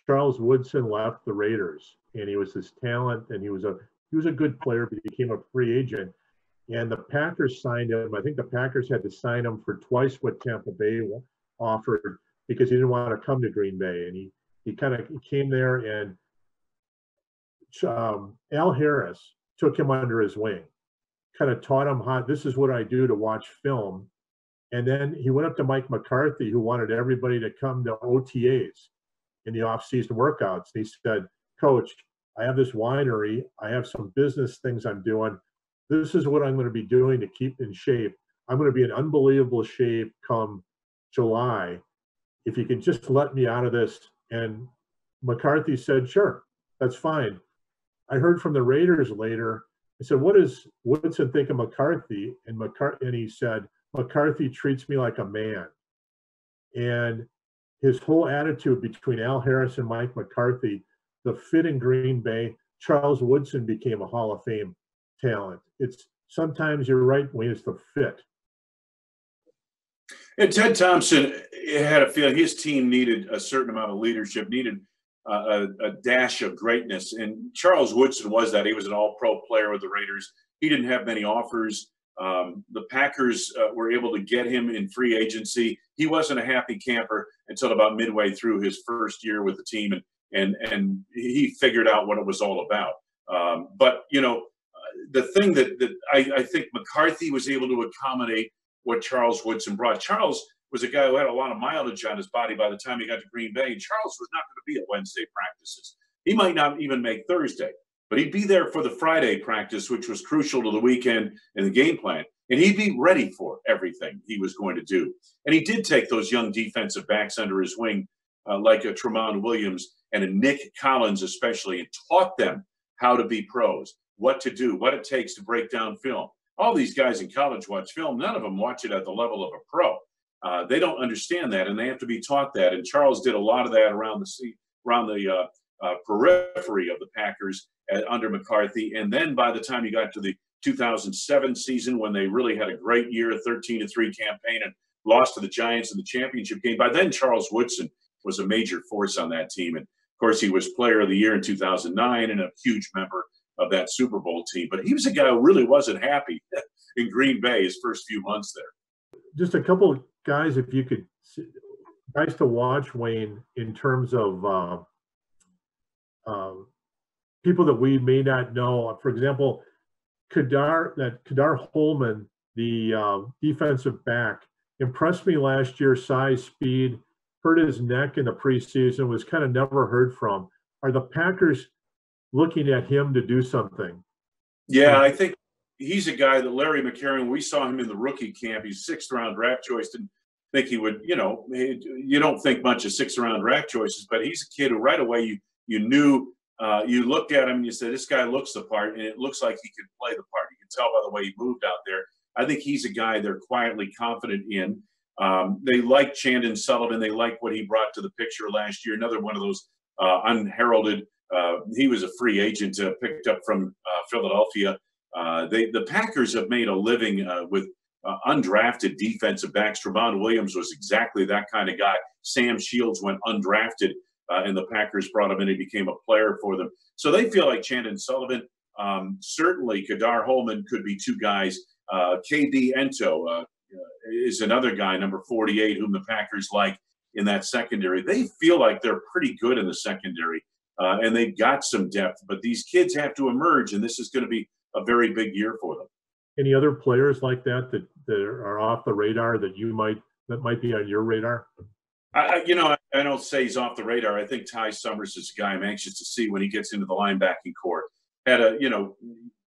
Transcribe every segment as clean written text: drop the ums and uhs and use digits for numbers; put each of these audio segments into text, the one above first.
Charles Woodson left the Raiders, and he was this talent, and he was a good player, but he became a free agent. And the Packers signed him. I think the Packers had to sign him for twice what Tampa Bay offered because he didn't want to come to Green Bay. And he kind of came there, and Al Harris took him under his wing, kind of taught him how this is what I do to watch film. And then he went up to Mike McCarthy, who wanted everybody to come to OTAs in the off-season workouts. And he said, Coach, I have this winery. I have some business things I'm doing. This is what I'm going to be doing to keep in shape. I'm going to be in unbelievable shape come July. If you can just let me out of this. And McCarthy said, sure, that's fine. I heard from the Raiders later. I said, what does Woodson think of McCarthy? And he said, McCarthy treats me like a man. And his whole attitude between Al Harris and Mike McCarthy, the fit in Green Bay, Charles Woodson became a Hall of Fame talent. It's sometimes you're right, Wayne, it's the fit. And Ted Thompson had a feeling his team needed a certain amount of leadership, needed a dash of greatness. And Charles Woodson was that. He was an all-pro player with the Raiders. He didn't have many offers. The Packers were able to get him in free agency. He wasn't a happy camper until about midway through his first year with the team, and he figured out what it was all about. But, you know, the thing that I think McCarthy was able to accommodate what Charles Woodson brought. Charles was a guy who had a lot of mileage on his body by the time he got to Green Bay, and Charles was not going to be at Wednesday practices. He might not even make Thursday, but he'd be there for the Friday practice, which was crucial to the weekend and the game plan, and he'd be ready for everything he was going to do. And he did take those young defensive backs under his wing, like a Tramon Williams and a Nick Collins especially, and taught them how to be pros, what to do, what it takes to break down film. All these guys in college watch film. None of them watch it at the level of a pro. They don't understand that, and they have to be taught that. And Charles did a lot of that around the periphery of the Packers under McCarthy. And then by the time you got to the 2007 season, when they really had a great year, a 13-3 campaign, and lost to the Giants in the championship game, by then Charles Woodson was a major force on that team. And of course, he was Player of the Year in 2009 and a huge member of that Super Bowl team. But he was a guy who really wasn't happy in Green Bay his first few months there. Just a couple of guys, if you could, guys to watch, Wayne, in terms of people that we may not know. For example, Kadar Holman, the defensive back, impressed me last year, size, speed, hurt his neck in the preseason, was kind of never heard from. Are the Packers looking at him to do something? Yeah, I think he's a guy that Larry McCarron, we saw him in the rookie camp. He's sixth-round draft choice. Didn't think he would, you know, you don't think much of sixth-round draft choices, but he's a kid who right away you knew, you looked at him and you said, this guy looks the part, and it looks like he could play the part. You can tell by the way he moved out there. I think he's a guy they're quietly confident in. They like Chandon Sullivan. They like what he brought to the picture last year. Another one of those unheralded. He was a free agent picked up from Philadelphia. The Packers have made a living with undrafted defensive backs. Tramon Williams was exactly that kind of guy. Sam Shields went undrafted, and the Packers brought him in. He became a player for them. So they feel like Chandon Sullivan. Certainly, Kadar Holman could be two guys. KB Ento is another guy, number 48, whom the Packers like in that secondary. They feel like they're pretty good in the secondary, and they've got some depth. But these kids have to emerge, and this is going to be a very big year for them. Any other players like that are off the radar that might be on your radar? I don't say he's off the radar. I think Ty Summers is a guy I'm anxious to see when he gets into the linebacking core.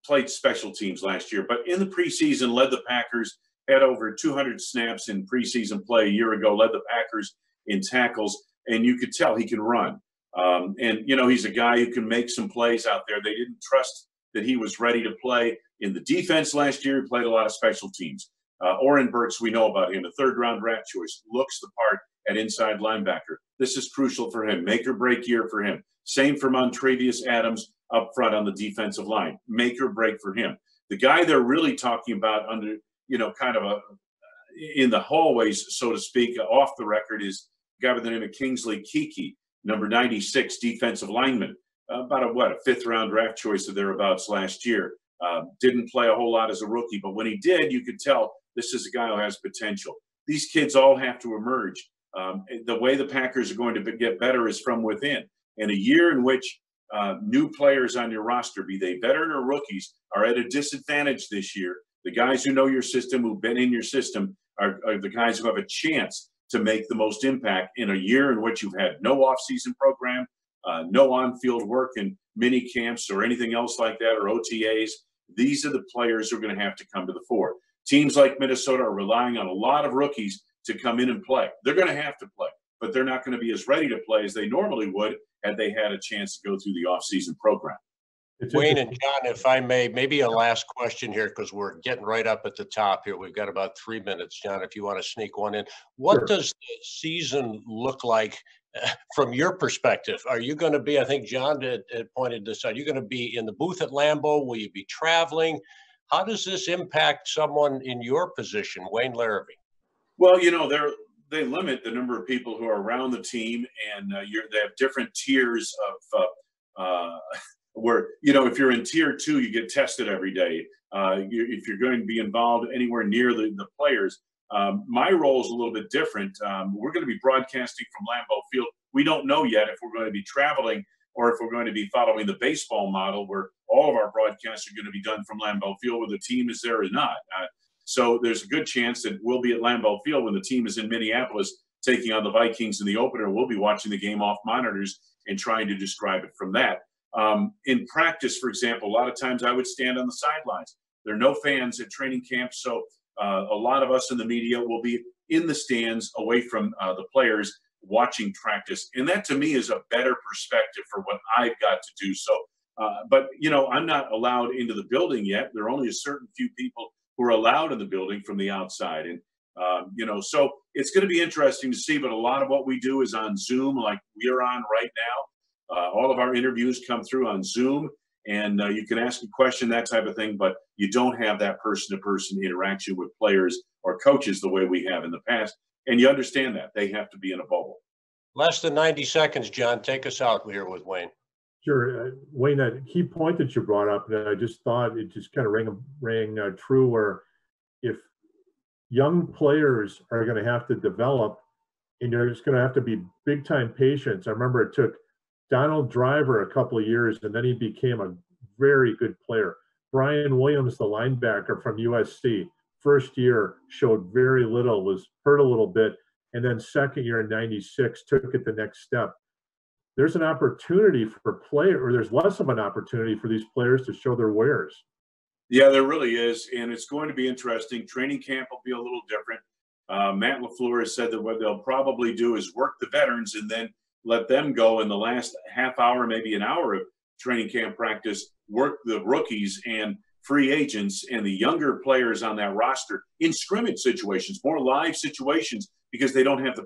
Played special teams last year, but in the preseason led the Packers, had over 200 snaps in preseason play a year ago, led the Packers in tackles, and you could tell he can run. He's a guy who can make some plays out there. They didn't trust that he was ready to play in the defense last year. He played a lot of special teams. Oren Burks, we know about him, a third-round draft choice, looks the part at inside linebacker. This is crucial for him, make or break year for him. Same for Montravius Adams up front on the defensive line, make or break for him. The guy they're really talking about under, kind of in the hallways, so to speak, off the record, is a guy by the name of Kingsley Keke. number 96 defensive lineman, about a fifth-round draft choice or thereabouts last year. Didn't play a whole lot as a rookie, but when he did, you could tell this is a guy who has potential. These kids all have to emerge. The way the Packers are going to get better is from within. And a year in which new players on your roster, be they veteran or rookies, are at a disadvantage this year, the guys who know your system, who've been in your system, are the guys who have a chance to make the most impact in a year in which you've had no off-season program, no on-field work in mini camps or anything else like that, or OTAs. These are the players who are going to have to come to the fore. Teams like Minnesota are relying on a lot of rookies to come in and play. They're going to have to play, but they're not going to be as ready to play as they normally would had they had a chance to go through the off-season program. Wayne and John, if I may, maybe a last question here, because we're getting right up at the top here. We've got about 3 minutes, John, if you want to sneak one in. What does the season look like from your perspective? Are you going to be, I think John had pointed this out, are you going to be in the booth at Lambeau? Will you be traveling? How does this impact someone in your position, Wayne Larrivee? Well, you know, they limit the number of people who are around the team, and they have different tiers of where, you know, if you're in tier 2, you get tested every day. If you're going to be involved anywhere near the players, my role is a little bit different. We're going to be broadcasting from Lambeau Field. We don't know yet if we're going to be traveling or if we're going to be following the baseball model where all of our broadcasts are going to be done from Lambeau Field, whether the team is there or not. So there's a good chance that we'll be at Lambeau Field when the team is in Minneapolis taking on the Vikings in the opener. We'll be watching the game off monitors and trying to describe it from that. In practice, for example, a lot of times I would stand on the sidelines. There are no fans at training camp, so a lot of us in the media will be in the stands away from the players watching practice. And that, to me, is a better perspective for what I've got to do. So, but, you know, I'm not allowed into the building yet. There are only a certain few people who are allowed in the building from the outside. And, you know, so it's going to be interesting to see. But a lot of what we do is on Zoom, like we are on right now. All of our interviews come through on Zoom, and you can ask a question, that type of thing, but you don't have that person-to-person interaction with players or coaches the way we have in the past. And you understand that. They have to be in a bubble. Less than 90 seconds, John. Take us out here with Wayne. Sure. Wayne, that key point that you brought up, and I just thought it just kind of rang true, where if young players are going to have to develop, and there's going to have to be big-time patience. I remember it took Donald Driver a couple of years, and then he became a very good player. Brian Williams, the linebacker from USC, first year showed very little, was hurt a little bit, and then second year in '96 took it the next step. There's an opportunity for or there's less of an opportunity for these players to show their wares. Yeah, there really is, and it's going to be interesting. Training camp will be a little different. Matt LaFleur has said that what they'll probably do is work the veterans and then let them go in the last half hour, maybe an hour of training camp practice, work the rookies and free agents and the younger players on that roster in scrimmage situations, more live situations, because they don't have the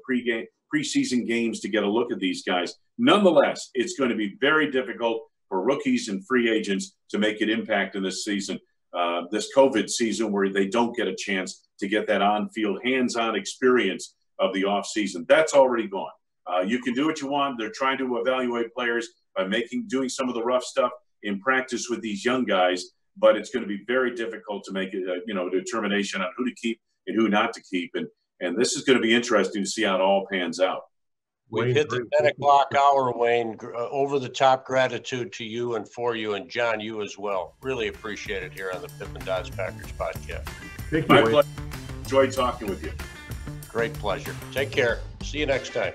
preseason games to get a look at these guys. Nonetheless, it's going to be very difficult for rookies and free agents to make an impact in this season, this COVID season, where they don't get a chance to get that on-field, hands-on experience of the offseason. That's already gone. You can do what you want. They're trying to evaluate players by doing some of the rough stuff in practice with these young guys, but it's going to be very difficult to make a determination on who to keep and who not to keep. And this is going to be interesting to see how it all pans out. We've hit the 10 o'clock hour, Wayne. Over the top gratitude to you and for you, and John, you as well. Really appreciate it here on the Pip and Dodds Packers podcast. Thank you. My pleasure. Enjoyed talking with you. Great pleasure. Take care. See you next time.